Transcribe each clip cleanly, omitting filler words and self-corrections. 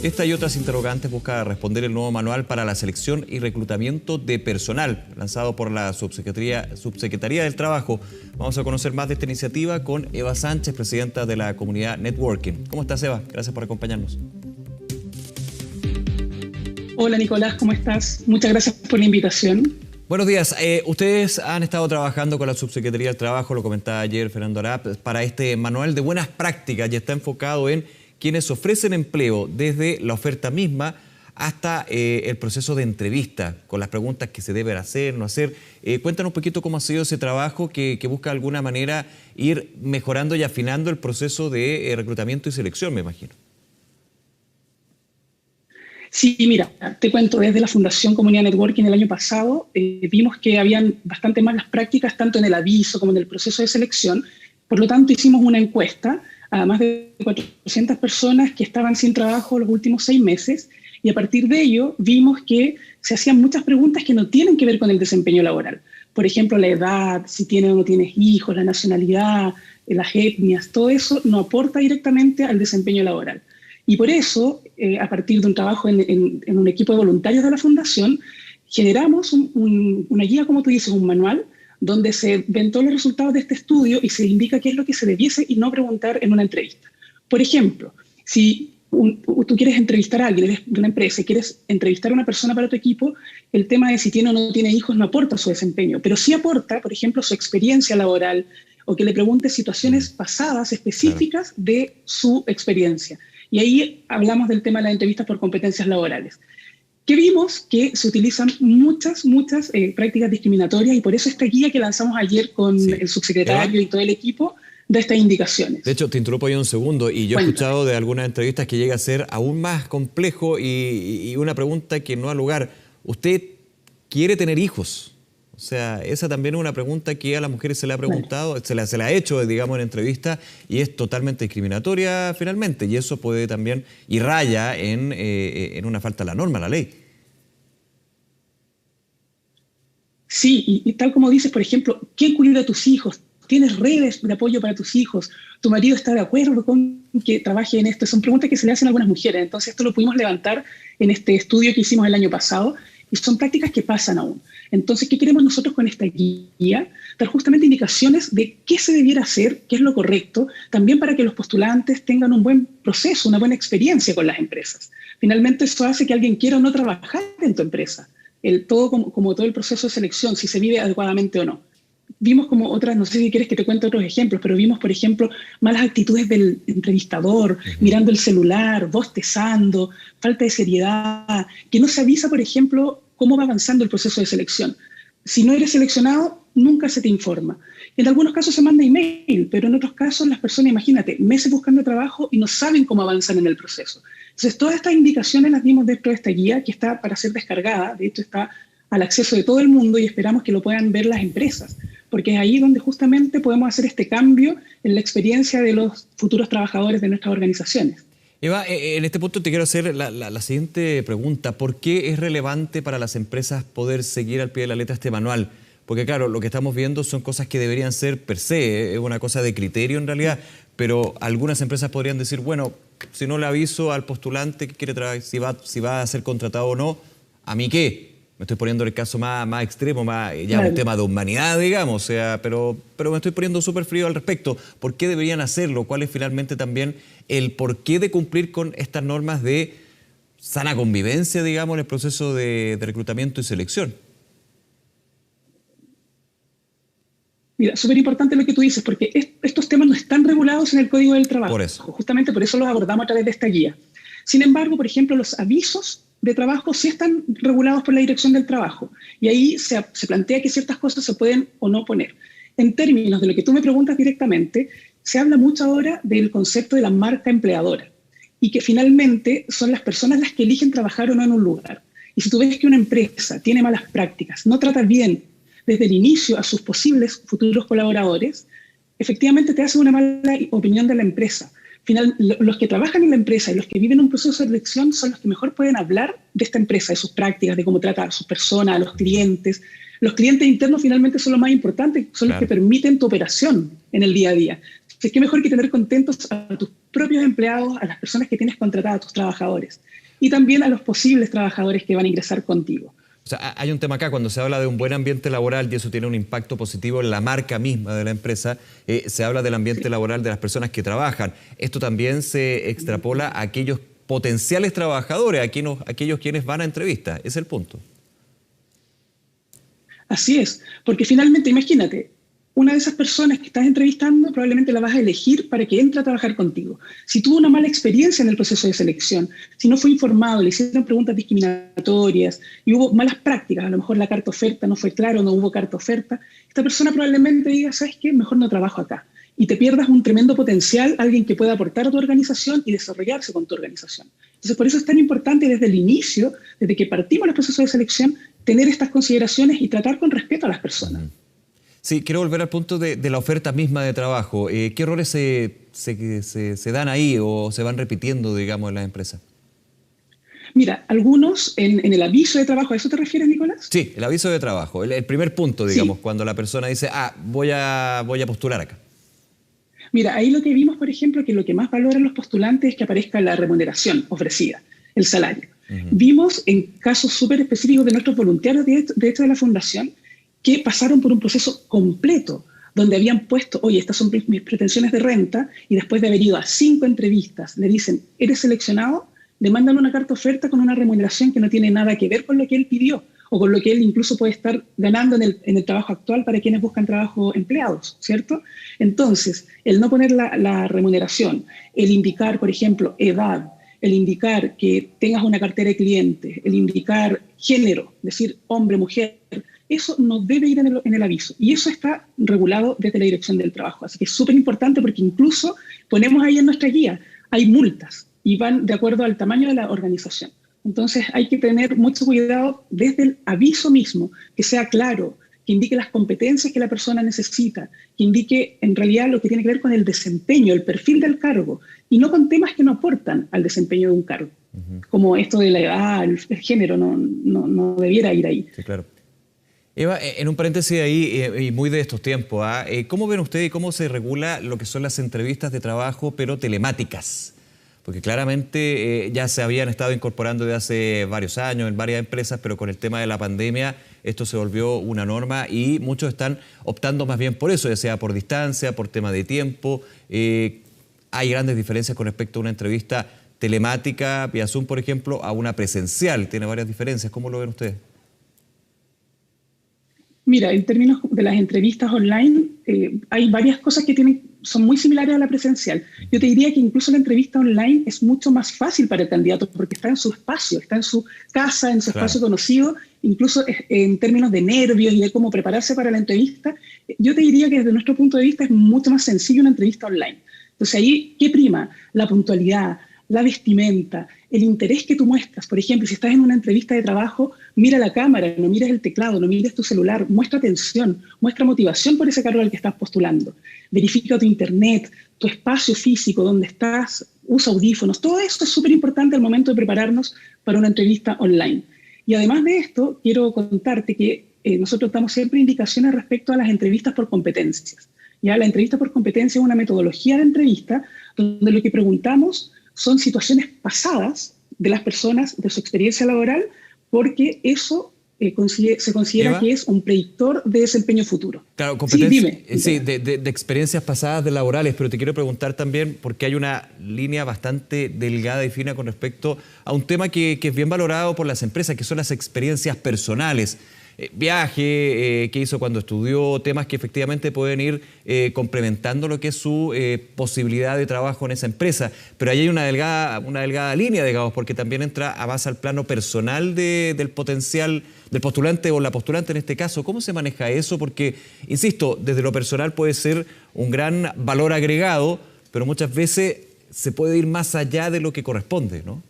Esta y otras interrogantes busca responder el nuevo manual para la selección y reclutamiento de personal, lanzado por la Subsecretaría del Trabajo. Vamos a conocer más de esta iniciativa con Eva Sánchez, presidenta de la comunidad Networking. ¿Cómo estás, Eva? Gracias por acompañarnos. Hola, Nicolás, ¿cómo estás? Muchas gracias por la invitación. Buenos días. Ustedes han estado trabajando con la Subsecretaría del Trabajo, lo comentaba ayer Fernando Arap, para este manual de buenas prácticas y está enfocado en quienes ofrecen empleo desde la oferta misma hasta el proceso de entrevista, con las preguntas que se deben hacer, no hacer. Cuéntanos un poquito cómo ha sido ese trabajo que busca de alguna manera ir mejorando y afinando el proceso de reclutamiento y selección, me imagino. Sí, mira, te cuento, desde la Fundación Comunidad Networking el año pasado vimos que habían bastante malas prácticas tanto en el aviso como en el proceso de selección. Por lo tanto, hicimos una encuesta a más de 400 personas que estaban sin trabajo los últimos 6 meses y a partir de ello vimos que se hacían muchas preguntas que no tienen que ver con el desempeño laboral. Por ejemplo, la edad, si tienes o no tienes hijos, la nacionalidad, las etnias, todo eso no aporta directamente al desempeño laboral. Y por eso, a partir de un trabajo en un equipo de voluntarios de la Fundación, generamos una guía, como tú dices, un manual, donde se ven todos los resultados de este estudio y se indica qué es lo que se debiese y no preguntar en una entrevista. Por ejemplo, si tú quieres entrevistar a alguien, eres de una empresa y quieres entrevistar a una persona para tu equipo, el tema de si tiene o no tiene hijos no aporta su desempeño, pero sí aporta, por ejemplo, su experiencia laboral o que le preguntes situaciones pasadas específicas de su experiencia. Y ahí hablamos del tema de las entrevistas por competencias laborales. Que vimos que se utilizan muchas prácticas discriminatorias y por eso esta guía que lanzamos ayer con el subsecretario y todo el equipo da estas indicaciones. De hecho, te interrumpo ahí un segundo y yo he escuchado de algunas entrevistas que llega a ser aún más complejo y una pregunta que no ha lugar. ¿Usted quiere tener hijos? O sea, esa también es una pregunta que a las mujeres se le ha preguntado, se la ha hecho, digamos, en entrevista y es totalmente discriminatoria finalmente. Y eso puede también, y raya en una falta a la norma, a la ley. Sí, y tal como dices, por ejemplo, ¿quién cuida a tus hijos? ¿Tienes redes de apoyo para tus hijos? ¿Tu marido está de acuerdo con que trabaje en esto? Son preguntas que se le hacen a algunas mujeres. Entonces, esto lo pudimos levantar en este estudio que hicimos el año pasado y son prácticas que pasan aún. Entonces, ¿qué queremos nosotros con esta guía? Dar justamente indicaciones de qué se debiera hacer, qué es lo correcto, también para que los postulantes tengan un buen proceso, una buena experiencia con las empresas. Finalmente, eso hace que alguien quiera o no trabajar en tu empresa. Como todo el proceso de selección, si se vive adecuadamente o no. Vimos como otras, no sé si quieres que te cuente otros ejemplos, pero vimos, por ejemplo, malas actitudes del entrevistador, mirando el celular, bostezando, falta de seriedad, que no se avisa, por ejemplo, cómo va avanzando el proceso de selección. Si no eres seleccionado, nunca se te informa. En algunos casos se manda email, pero en otros casos las personas, imagínate, meses buscando trabajo y no saben cómo avanzan en el proceso. Entonces, todas estas indicaciones las dimos dentro de esta guía que está para ser descargada, de hecho está al acceso de todo el mundo y esperamos que lo puedan ver las empresas, porque es ahí donde justamente podemos hacer este cambio en la experiencia de los futuros trabajadores de nuestras organizaciones. Eva, en este punto te quiero hacer la siguiente pregunta. ¿Por qué es relevante para las empresas poder seguir al pie de la letra este manual? Porque claro, lo que estamos viendo son cosas que deberían ser per se, es una cosa de criterio en realidad, pero algunas empresas podrían decir, bueno, si no le aviso al postulante que quiere trabajar, si va a ser contratado o no, ¿a mí qué? Me estoy poniendo el caso más extremo, un tema de humanidad, digamos, o sea, pero me estoy poniendo súper frío al respecto. ¿Por qué deberían hacerlo? ¿Cuál es finalmente también el porqué de cumplir con estas normas de sana convivencia, digamos, en el proceso de reclutamiento y selección? Mira, súper importante lo que tú dices, porque estos temas no están regulados en el Código del Trabajo. Por eso. Justamente por eso los abordamos a través de esta guía. Sin embargo, por ejemplo, los avisos de trabajo sí están regulados por la Dirección del Trabajo y ahí se plantea que ciertas cosas se pueden o no poner. En términos de lo que tú me preguntas directamente, se habla mucho ahora del concepto de la marca empleadora y que finalmente son las personas las que eligen trabajar o no en un lugar. Y si tú ves que una empresa tiene malas prácticas, no trata bien desde el inicio a sus posibles futuros colaboradores, efectivamente te hace una mala opinión de la empresa. Los que trabajan en la empresa y los que viven un proceso de selección son los que mejor pueden hablar de esta empresa, de sus prácticas, de cómo trata a sus personas, a los clientes. Los clientes internos finalmente son los más importantes, son los que permiten tu operación en el día a día. Entonces, qué mejor que tener contentos a tus propios empleados, a las personas que tienes contratadas, a tus trabajadores, y también a los posibles trabajadores que van a ingresar contigo. O sea, hay un tema acá, cuando se habla de un buen ambiente laboral y eso tiene un impacto positivo en la marca misma de la empresa, se habla del ambiente laboral de las personas que trabajan. Esto también se extrapola a aquellos potenciales trabajadores, a aquellos quienes van a entrevistas. Ese es el punto. Así es, porque finalmente, imagínate, una de esas personas que estás entrevistando probablemente la vas a elegir para que entre a trabajar contigo. Si tuvo una mala experiencia en el proceso de selección, si no fue informado, le hicieron preguntas discriminatorias y hubo malas prácticas, a lo mejor la carta oferta no fue claro, no hubo carta oferta, esta persona probablemente diga, ¿sabes qué? Mejor no trabajo acá. Y te pierdas un tremendo potencial, alguien que pueda aportar a tu organización y desarrollarse con tu organización. Entonces, por eso es tan importante desde el inicio, desde que partimos los procesos de selección, tener estas consideraciones y tratar con respeto a las personas. Sí, quiero volver al punto de la oferta misma de trabajo. ¿Qué roles se dan ahí o se van repitiendo, digamos, en las empresas? Mira, algunos en el aviso de trabajo, ¿a eso te refieres, Nicolás? Sí, el aviso de trabajo, el primer punto, digamos, sí. Cuando la persona dice, voy a postular acá. Mira, ahí lo que vimos, por ejemplo, que lo que más valoran los postulantes es que aparezca la remuneración ofrecida, el salario. Vimos en casos súper específicos de nuestros voluntarios, de hecho de la Fundación, que pasaron por un proceso completo, donde habían puesto, oye, estas son mis pretensiones de renta, y después de haber ido a 5 entrevistas, le dicen, ¿eres seleccionado? Le mandan una carta oferta con una remuneración que no tiene nada que ver con lo que él pidió, o con lo que él incluso puede estar ganando en el trabajo actual para quienes buscan trabajo empleados, ¿cierto? Entonces, el no poner la remuneración, el indicar, por ejemplo, edad, el indicar que tengas una cartera de clientes, el indicar género, decir hombre, mujer, eso no debe ir en el aviso. Y eso está regulado desde la Dirección del Trabajo. Así que es súper importante porque incluso ponemos ahí en nuestra guía, hay multas y van de acuerdo al tamaño de la organización. Entonces hay que tener mucho cuidado desde el aviso mismo, que sea claro, que indique las competencias que la persona necesita, que indique en realidad lo que tiene que ver con el desempeño, el perfil del cargo, y no con temas que no aportan al desempeño de un cargo, como esto de la edad, el género, no debiera ir ahí. Sí, claro. Eva, en un paréntesis ahí, y muy de estos tiempos, ¿cómo ven ustedes y cómo se regula lo que son las entrevistas de trabajo, pero telemáticas? Porque claramente ya se habían estado incorporando desde hace varios años en varias empresas, pero con el tema de la pandemia esto se volvió una norma y muchos están optando más bien por eso, ya sea por distancia, por tema de tiempo. Hay grandes diferencias con respecto a una entrevista telemática, vía Zoom, por ejemplo, a una presencial. Tiene varias diferencias. ¿Cómo lo ven ustedes? Mira, en términos de las entrevistas online, hay varias cosas que son muy similares a la presencial. Yo te diría que incluso la entrevista online es mucho más fácil para el candidato porque está en su espacio, está en su casa, en su espacio conocido, incluso en términos de nervios y de cómo prepararse para la entrevista. Yo te diría que desde nuestro punto de vista es mucho más sencillo una entrevista online. Entonces ahí, ¿qué prima? La puntualidad, la vestimenta, el interés que tú muestras. Por ejemplo, si estás en una entrevista de trabajo, mira la cámara, no mires el teclado, no mires tu celular, muestra atención, muestra motivación por ese cargo al que estás postulando. Verifica tu internet, tu espacio físico, dónde estás, usa audífonos. Todo esto es súper importante al momento de prepararnos para una entrevista online. Y además de esto, quiero contarte que nosotros damos siempre indicaciones respecto a las entrevistas por competencias. Ya la entrevista por competencia es una metodología de entrevista donde lo que preguntamos son situaciones pasadas de las personas, de su experiencia laboral, porque eso se considera, Eva, que es un predictor de desempeño futuro. Claro, competencia, sí, de experiencias pasadas de laborales, pero te quiero preguntar también, porque hay una línea bastante delgada y fina con respecto a un tema que es bien valorado por las empresas, que son las experiencias personales. Viaje, qué hizo cuando estudió, temas que efectivamente pueden ir complementando lo que es su posibilidad de trabajo en esa empresa. Pero ahí hay una delgada línea, digamos, porque también entra a más al plano personal del potencial, del postulante o la postulante en este caso. ¿Cómo se maneja eso? Porque, insisto, desde lo personal puede ser un gran valor agregado, pero muchas veces se puede ir más allá de lo que corresponde, ¿no?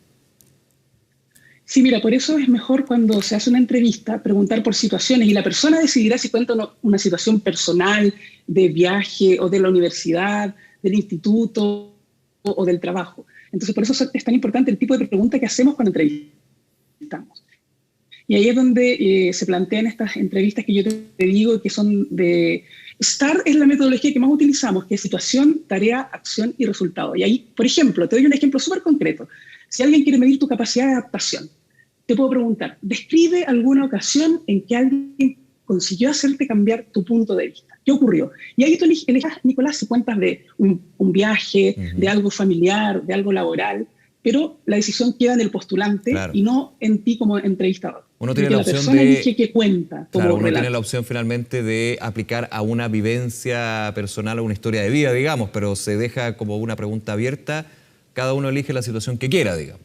Sí, mira, por eso es mejor cuando se hace una entrevista preguntar por situaciones y la persona decidirá si cuenta una situación personal de viaje o de la universidad, del instituto o del trabajo. Entonces, por eso es tan importante el tipo de pregunta que hacemos cuando entrevistamos. Y ahí es donde se plantean estas entrevistas que yo te digo que son de STAR es la metodología que más utilizamos, que es situación, tarea, acción y resultado. Y ahí, por ejemplo, te doy un ejemplo súper concreto. Si alguien quiere medir tu capacidad de adaptación, te puedo preguntar, describe alguna ocasión en que alguien consiguió hacerte cambiar tu punto de vista. ¿Qué ocurrió? Y ahí tú eliges, Nicolás, si cuentas de un viaje, de algo familiar, de algo laboral, pero la decisión queda en el postulante y no en ti como entrevistador. Uno tiene la opción persona elige qué cuenta. Claro, uno tiene la opción finalmente de aplicar a una vivencia personal o una historia de vida, digamos, pero se deja como una pregunta abierta, cada uno elige la situación que quiera, digamos.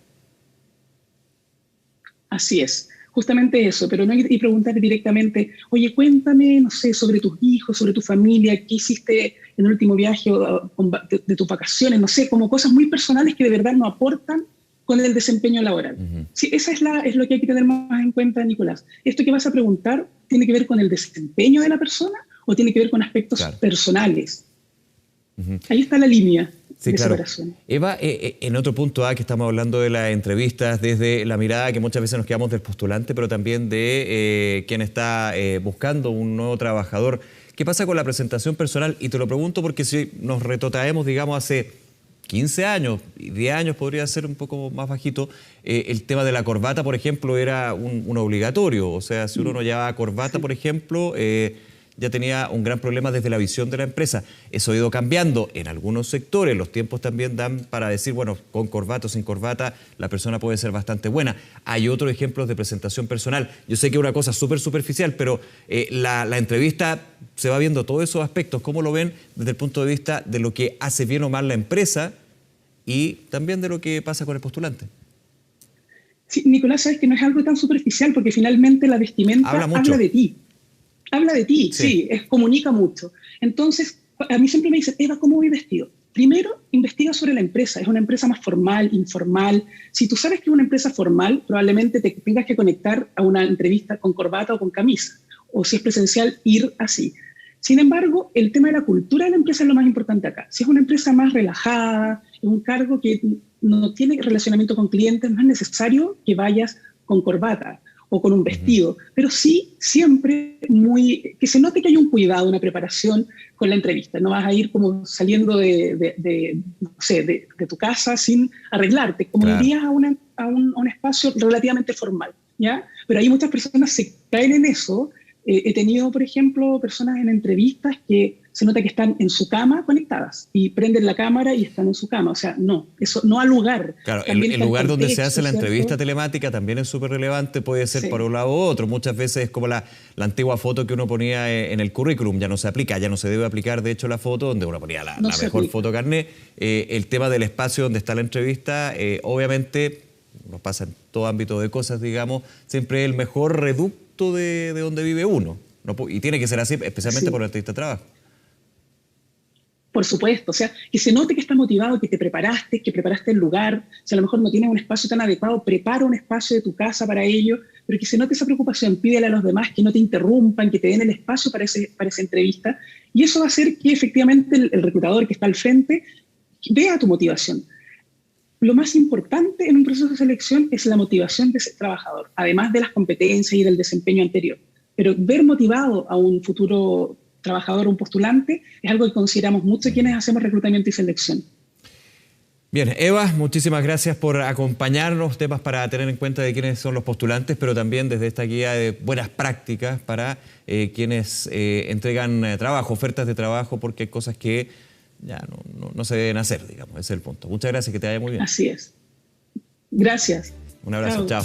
Así es, justamente eso, pero no y preguntar directamente, oye, cuéntame, no sé, sobre tus hijos, sobre tu familia, qué hiciste en el último viaje de tus vacaciones, no sé, como cosas muy personales que de verdad no aportan con el desempeño laboral. Sí, esa es lo que hay que tener más en cuenta, Nicolás. Esto que vas a preguntar, ¿tiene que ver con el desempeño de la persona o tiene que ver con aspectos personales? Ahí está la línea. Sí, claro. Eva, en otro punto que estamos hablando de las entrevistas desde la mirada que muchas veces nos quedamos del postulante, pero también de quien está buscando un nuevo trabajador. ¿Qué pasa con la presentación personal? Y te lo pregunto porque si nos retrotraemos, digamos, hace 15 años, 10 años podría ser un poco más bajito, el tema de la corbata, por ejemplo, era un obligatorio. O sea, si uno no llevaba corbata, por ejemplo, ya tenía un gran problema desde la visión de la empresa. Eso ha ido cambiando en algunos sectores. Los tiempos también dan para decir, bueno, con corbata o sin corbata, la persona puede ser bastante buena. Hay otros ejemplos de presentación personal. Yo sé que es una cosa súper superficial, pero la entrevista se va viendo todos esos aspectos. ¿Cómo lo ven desde el punto de vista de lo que hace bien o mal la empresa y también de lo que pasa con el postulante? Sí, Nicolás, sabes que no es algo tan superficial porque finalmente la vestimenta habla de ti. Habla de ti, sí, comunica mucho. Entonces, a mí siempre me dicen, Eva, ¿cómo voy vestido? Primero, investiga sobre la empresa. ¿Es una empresa más formal, informal? Si tú sabes que es una empresa formal, probablemente te tengas que conectar a una entrevista con corbata o con camisa. O si es presencial, ir así. Sin embargo, el tema de la cultura de la empresa es lo más importante acá. Si es una empresa más relajada, es un cargo que no tiene relacionamiento con clientes, no es necesario que vayas con corbata o con un vestido, pero sí siempre que se note que hay un cuidado, una preparación con la entrevista. No vas a ir como saliendo de tu casa sin arreglarte, como irías a un espacio relativamente formal, ¿ya? Pero hay muchas personas que se caen en eso. He tenido, por ejemplo, personas en entrevistas que se nota que están en su cama conectadas y prenden la cámara y están en su cama. O sea, no, eso no al lugar. Claro, el lugar donde se hace la entrevista telemática también es súper relevante, puede ser por un lado u otro. Muchas veces es como la antigua foto que uno ponía en el currículum, ya no se aplica, ya no se debe aplicar, de hecho, la foto donde uno ponía la mejor foto carné. El tema del espacio donde está la entrevista, obviamente, nos pasa en todo ámbito de cosas, digamos, siempre es el mejor reducto de donde vive uno. Y tiene que ser así, especialmente por la entrevista de trabajo. Por supuesto, o sea, que se note que estás motivado, que preparaste el lugar. Si a lo mejor no tienes un espacio tan adecuado, prepara un espacio de tu casa para ello, pero que se note esa preocupación, pídele a los demás que no te interrumpan, que te den el espacio para esa entrevista, y eso va a hacer que efectivamente el reclutador que está al frente vea tu motivación. Lo más importante en un proceso de selección es la motivación de ese trabajador, además de las competencias y del desempeño anterior. Pero ver motivado a un futuro trabajador o un postulante es algo que consideramos mucho quienes hacemos reclutamiento y selección. Bien, Eva, muchísimas gracias por acompañarnos, temas para tener en cuenta de quiénes son los postulantes, pero también desde esta guía de buenas prácticas para quienes entregan trabajo, ofertas de trabajo, porque hay cosas que ya no se deben hacer, digamos, ese es el punto. Muchas gracias, que te vaya muy bien. Así es. Gracias. Un abrazo, chao.